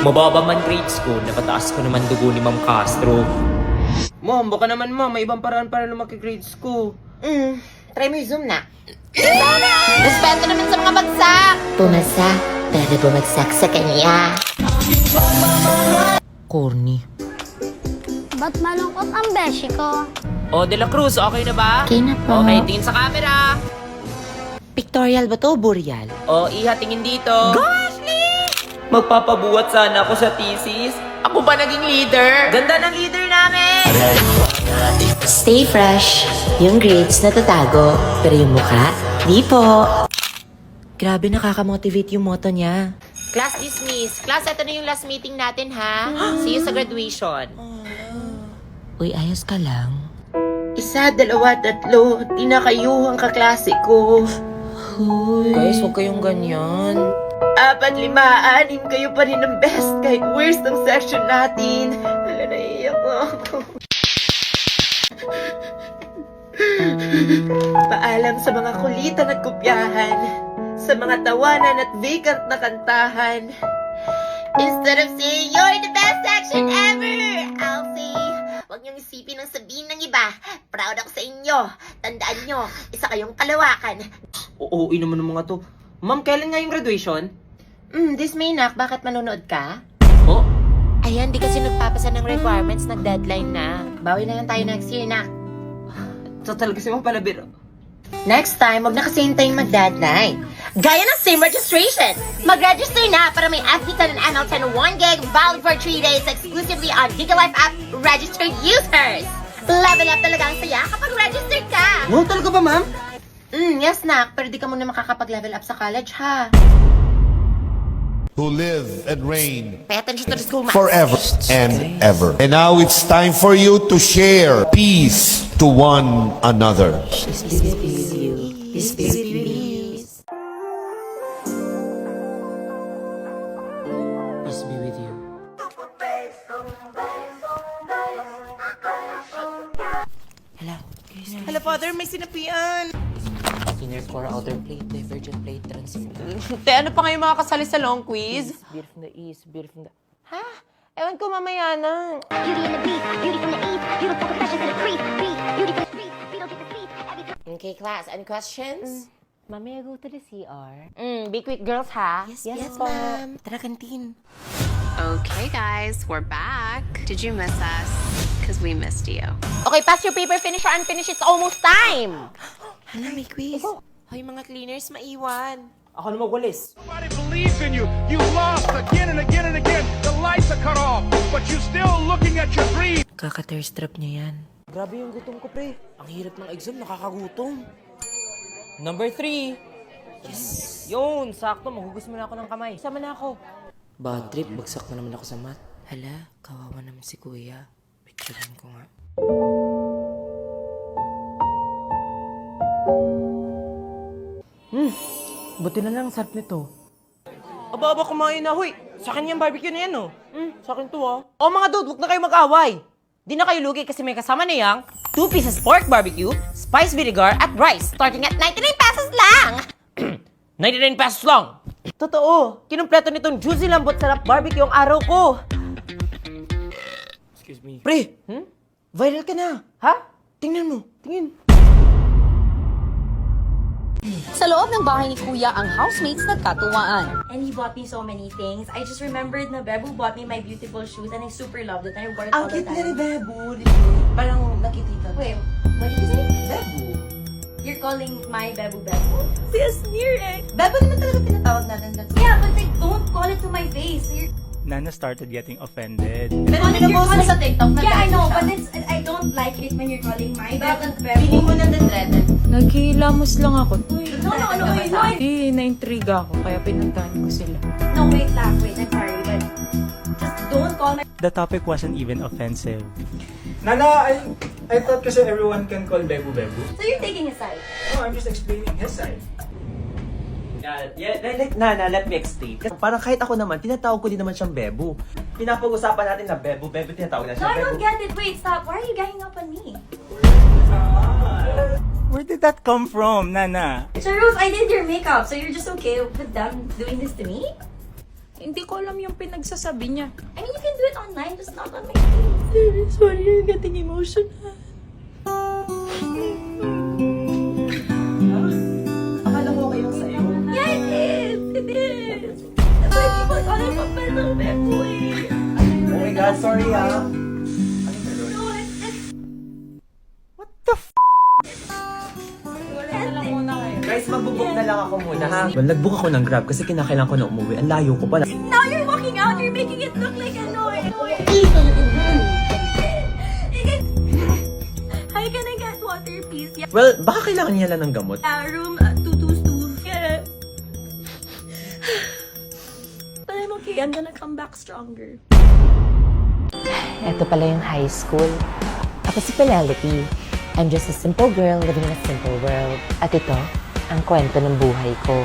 Mababa man grades ko, napataas ko naman dugo ni Ma'am Castro. Ma'am, baka naman ma'am, may ibang paraan para lumaki grades ko. Try mo yung Zoom na. Respeto naman sa mga bagsak! Pumasa, pero bumagsak sa kanya. Corny. Ba't malungkot ang beshi ko? O, De La Cruz, okay na ba? Okay na po. Okay, tingin sa camera. Pictorial ba to, Boreal? O, Iha, tingin dito. Gosh, Lee! Magpapabuhat sana ako sa thesis. Ako ba naging leader? Ganda ng leader namin! Stay fresh. Yung grades natatago, pero yung mukha, di po. Grabe, nakakamotivate yung motto niya. Class dismiss. Class, ito na yung last meeting natin, ha? See you sa graduation. Uy, ayos ka lang. 1, 2, 3, tinakayuhang kaklase ko. Guys, huwag kayong ganyan. 4, 5, 6 kayo pa rin ang best kahit worst ang section natin. Hala, naiiyak ako. Paalam sa mga kulitan at kopyahan, sa mga tawanan at vacant na kantahan. Instead of saying you're the best section ever, I'll say, huwag niyong isipin ang sabihin ng iba. Proud ako sa inyo. Tandaan niyo, isa kayong kalawakan. Oo, naman ng mga to. Ma'am, kailan nga yung graduation? This May, nak, bakit manonood ka? Oh? Ayan, di kasi nagpapasa ng requirements, nag-deadline na. Bawi na lang tayo next year, nak. Ito talaga si Ma'am Palabiro. Next time, wag na kasi hintayin mag-deadline. Gaya ng same registration! Mag-register na para may FB10 and ML10 1 gig valid for 3 days exclusively on GigaLife app registered users! Level up talaga ang saya kapag registered ka! Wow, talaga ba, Ma'am? Yes, nak, pero di ka muna makakapag-level up sa college, ha? Who live and reign Pay attention to the school, ma. forever and ever. And now it's time for you to share peace to one another. Peace be with you. Peace be with you. Peace be with you. Hello, Father, may sinapian. Inner core, outer plate, divergent plate, transverse. Te, ano pa ngayon mga kasali sa long quiz? Beer from the east, beer from the... Ha? Ewan ko mamaya na. Beauty in the beat, beauty from the east, beautiful confessions in the creep, beat, beauty from the street, beetle get the sleep, every Okay, class, any questions? Mommy, I go to the CR. Be quick, girls, ha? Yes, ma'am. Tara, kantin. Okay, guys, we're back. Did you miss us? Because we missed you. Okay, pass your paper, finish or unfinished, it's almost time! Hala, may quiz. Hoy, mga cleaners, maiwan. Ako na magwalis. Nobody believes in you. You lost again and again and again. The lights are cut off, but you're still looking at your dream. Kaka-thirst trap niya yan. Grabe yung gutom ko, pre. Ang hirap ng exam, nakakagutom. Number 3. Yes! Yun, sakto. Maghugas muna ako ng kamay. Sama na ako. Bad trip, bagsak na naman ako sa mat. Hala, kawawa naman si kuya. Picturean ko nga. Buti na lang sarap nito. Aba, kumain na. Huy, sa akin yung barbecue na yan, oh. Sa akin to, ah. O mga dude, huwag na kayo mag-away. Di na kayo lugi kasi may kasama na yang 2 pieces pork barbecue, spice vinegar, at rice. Starting at 99 pesos lang! 99 pesos lang. Totoo, kinumpleto nitong juicy lambot sarap barbecue ang araw ko. Excuse me. Pre, viral ka na. Ha? Tingnan mo, tingin. Sa loob ng bahay ni Kuya, ang housemates nagkatuwaan. And he bought me so many things. I just remembered na Bebu bought me my beautiful shoes and I super loved it. I wore it all the time. Bebo. Parang nakikita. Wait, what did you say? Bebo. You're calling my Bebu Bebu? Sis, near it! Bebo naman talaga tinatawag natin. Yeah, but like, don't call it to my face. You're Nana started getting offended. Pero calling your pinupost mo sa TikTok na Yeah, I know, siya. but I don't like it when you're calling my Bebu Feeling Bebu. mo nandadreaded. Nagkilamos lang ako. No, Naintriga ako, kaya pinuntahan ko sila. No, wait lang, wait, I'm sorry, but just don't call my The topic wasn't even offensive. Nana, I thought kasi everyone can call Bebu Bebu. So you're taking a side. No, I'm just explaining his side. Nana, let me explain. Kasi parang kahit ako naman, tinatawag ko din naman siyang Bebu. Pinapag-usapan natin na Bebu, tinatawag na No, siyang I Bebu. don't get it. Wait, stop. Why are you ganging up on me? Where did that come from, Nana? So Rose, I did your makeup, so you're just okay with them doing this to me? Hindi ko alam yung pinagsasabi niya. I mean, you can do it online, just not on my face. Sorry, I'm getting emotional. Akala ko okay lang sa'yo. Yeah, it is! It is! That's why people call it papel ng bebo eh. Oh my God, sorry ah. No, it's... Guys, magbubook na lang ako muna ha. Well, nagbook ako ng Grab kasi kinakailangan ko na umuwi. Ang layo ko pala. Now you're walking out, you're making it look like Hi, can I get water, please? Yeah, Well, baka kailangan niya lang ng gamot. room 222. Yeah. But I'm okay, I'm gonna come back stronger. Ito pala yung high school. Ako si Penelope. I'm just a simple girl living in a simple world. At ito, ang kwento ng buhay ko.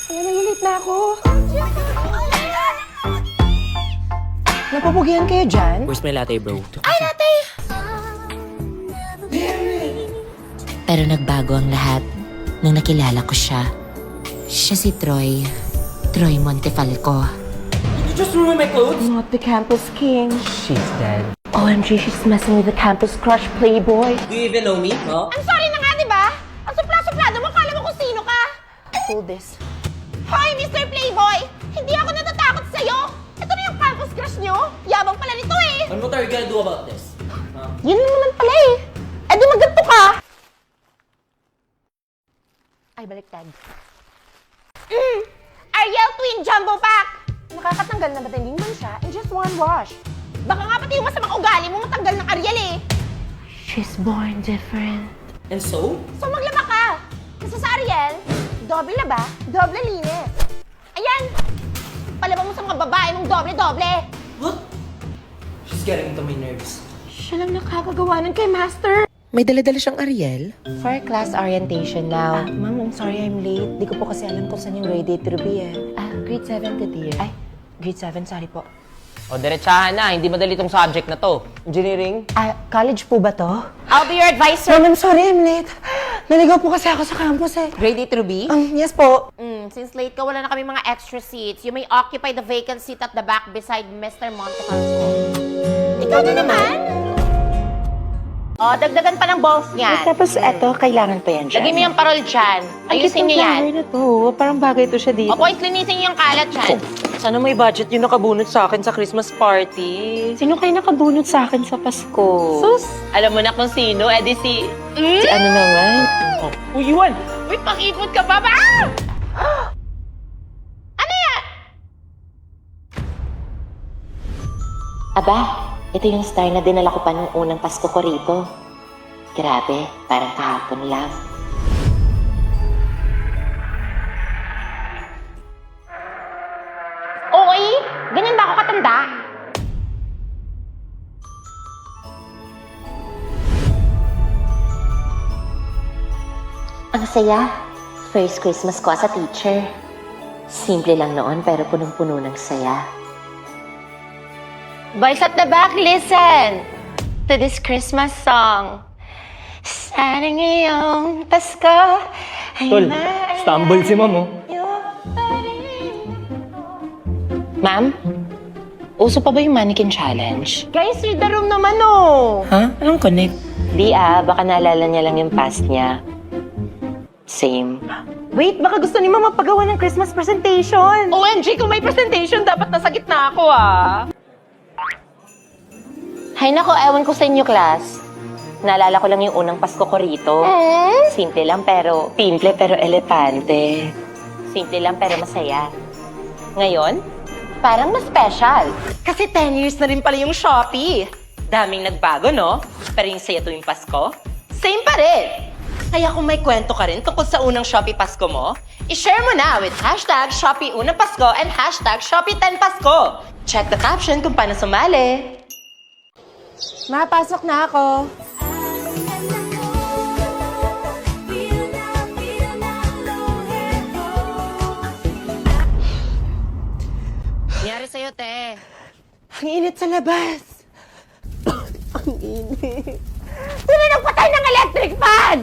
Ayan, nagulit na ako. Napapugihan kayo dyan? Where's my latte, bro? Pero nagbago ang lahat nung nakilala ko siya. Siya si Troy. Troy Montefalco. You just ruined my clothes? Not the campus king. She's dead. OMG, she's messing with the campus crush playboy. Do you even know me, no? Ang sorry na nga, di ba? Ang supla-suplado mo, kala mo kung sino ka? Hold this. Hoy, Mr. Playboy! Hindi ako natatakot sa'yo! Ito na yung campus crush nyo! Yabang pala nito eh! And what are you gonna do about this? Yun naman pala eh! Eh di maganto ka! Ay, baliktad. Ariel Twin Jumbo Pack! Nakakatanggal na matinding man siya in just one wash. Baka nga pati yung masamang ugali mo matanggal ng Ariel eh! She's born different. And so? So maglaba ka! Kasi sa Ariel, doble laba, doble linis. Ayan! Palaba mo sa mga babae mong doble-doble! What? She's getting into my nerves. Siya lang nakakagawa nun kay Master! May dala-dala siyang Ariel? For class orientation now. Ma'am, I'm sorry I'm late. Di ko po kasi alam kung saan yung grade 8 to be eh. Grade 7 ka, dear. Ay, grade 7, sorry po. O, diretsahan na. Hindi madali tong subject na to. Engineering? College po ba to? I'll be your advisor! Ma'am, I'm sorry I'm late. Naligaw po kasi ako sa campus eh. Grade 8 to B? Yes po. Since late ka, wala na kami mga extra seats. You may occupy the vacant seat at the back beside Mr. Montefalco. Ikaw na naman! O, dagdagan pa ng balls niyan. Tapos eto, kailangan pa yan dyan. Lagay mo yung parol dyan. Ayusin niyo yan. na to. Parang bagay to siya dito. O, boys, linisin niyo yung kalat dyan. Sana may budget yung nakabunot sa akin sa Christmas party. Sino kayo nakabunot sa akin sa Pasko? Sus! Alam mo na kung sino, edi si... Si ano naman? Uy, Iwan! Uy, pang-ipot ka pa ba? Ano yan? Aba, ito yung star na dinala ko pa nung unang Pasko ko rito. Grabe, parang kahapon lang. Okay, ganyan ba ako katanda? Ang saya. First Christmas ko as a teacher. Simple lang noon pero punong-puno ng saya. Boys at the back, listen to this Christmas song. Sana ngayong Pasko ay Tol, stumble si Ma'am, oh. Ma'am, uso pa ba yung mannequin challenge? Guys, read the room naman, oh. Ha? Anong connect? Di baka naalala niya lang yung past niya. Same. Wait, baka gusto ni Mama pagawa ng Christmas presentation. OMG, kung may presentation, dapat nasa gitna ako, ah. Hay nako, ewan ko sa inyo, class. Naalala ko lang yung unang Pasko ko rito. Simple lang pero elepante. Simple lang pero masaya. Ngayon, parang mas special. Kasi 10 years na rin pala yung Shopee. Daming nagbago, no? Pero yung saya tuwing Pasko, same pa rin. Kaya kung may kwento ka rin tungkol sa unang Shopee Pasko mo, i-share mo na with hashtag Shopee Unang Pasko and hashtag Shopee 10 Pasko. Check the caption kung paano sumali. Mapasok na ako. Nangyari sa'yo, te. Ang init sa labas. Ang init. Sino nagpatay ng electric fan?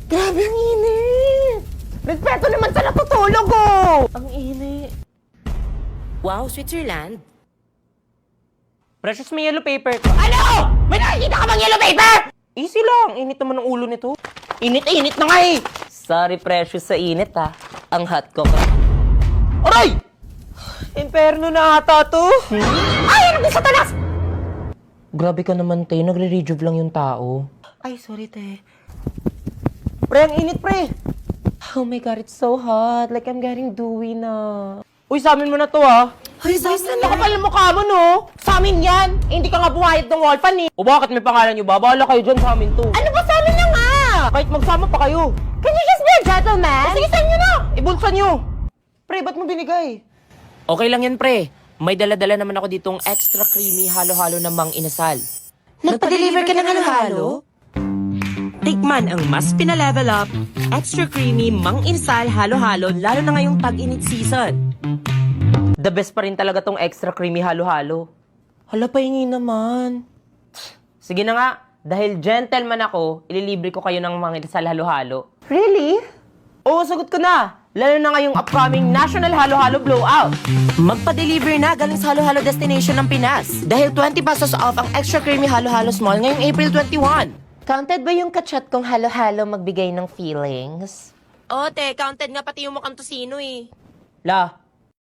Grabe ang init. Respeto naman sa natutulog, oh. Ang init. Wow, Switzerland. Precious, may yellow paper ko. Ano? May nakikita ka bang yellow paper? Easy lang. Init naman ng ulo nito. Init na nga eh. Sorry, Precious, sa init ha. Ang hot ko ka. Aray! Imperno na ata to. Ay, ano sa talas? Grabe ka naman, te. Nagre-rejuve lang yung tao. Ay, sorry, te. Pre, ang init, pre. Oh my God, it's so hot. Like I'm getting dewy na. Uy, sa amin mo na to, ha? Hoy, boys na Nakapal ang mukha mo, no? Sa amin yan. Eh, hindi ka nga bumayad ng wall fan, eh. O bakit may pangalan nyo ba? Bahala kayo dyan sa amin to. Ano ba sa amin na nga? Kahit magsama pa kayo. Can you just be a gentleman? Sige, saan nyo na? Ibulsan nyo. Pre, ba't mo binigay? Okay lang yan, pre. May dala-dala naman ako ditong extra creamy halo-halo na mang inasal. Nagpa-deliver ka ng halo-halo? Tikman ang mas pinalevel up, extra creamy, mang insal, halo-halo, lalo na ngayong tag-init season. The best pa rin talaga tong extra creamy halo-halo. Hala, pahingi naman. Sige na nga, dahil gentleman ako, ililibre ko kayo ng mga inasal halo-halo. Really? Oo, sagot ko na. Lalo na ngayong upcoming National Halo-Halo Blowout. Magpa-deliver na galing sa halo-halo destination ng Pinas. Dahil 20 pesos off ang extra creamy halo-halo small ngayong April 21. Counted ba yung kachat kong halo-halo magbigay ng feelings? Oo, te. Counted nga pati yung mukhang tosino eh. La,